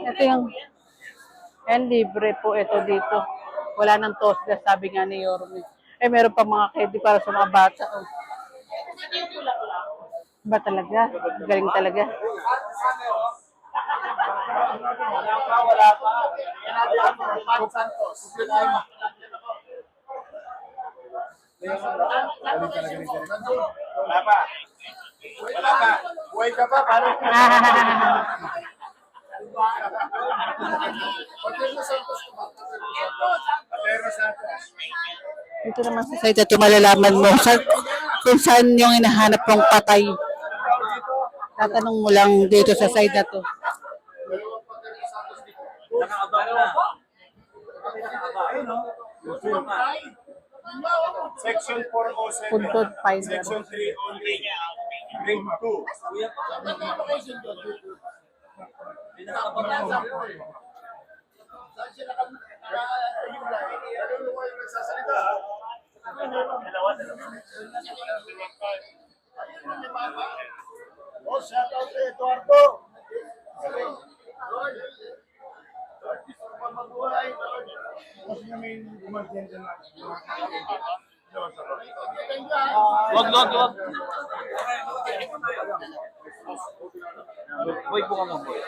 Ito yung, libre po ito dito. Wala nang tosga, sabi nga ni Yorme. Meron pa mga candy para sa mga bata. Oh. Ba talaga? Galing talaga. Wala pa. Wala pa. Wala pa. Buhay ka pa, paano? Ito naman sa site ito malalaman mo kung saan yung hinahanap mong patay. Tatanong mo lang dito sa site na to. Nakaabang na. Section 407. Puntod finder. Section 3 only. Grade 2. Oh, shout out to Eduardo. Wag. Boy, buka mo, boy.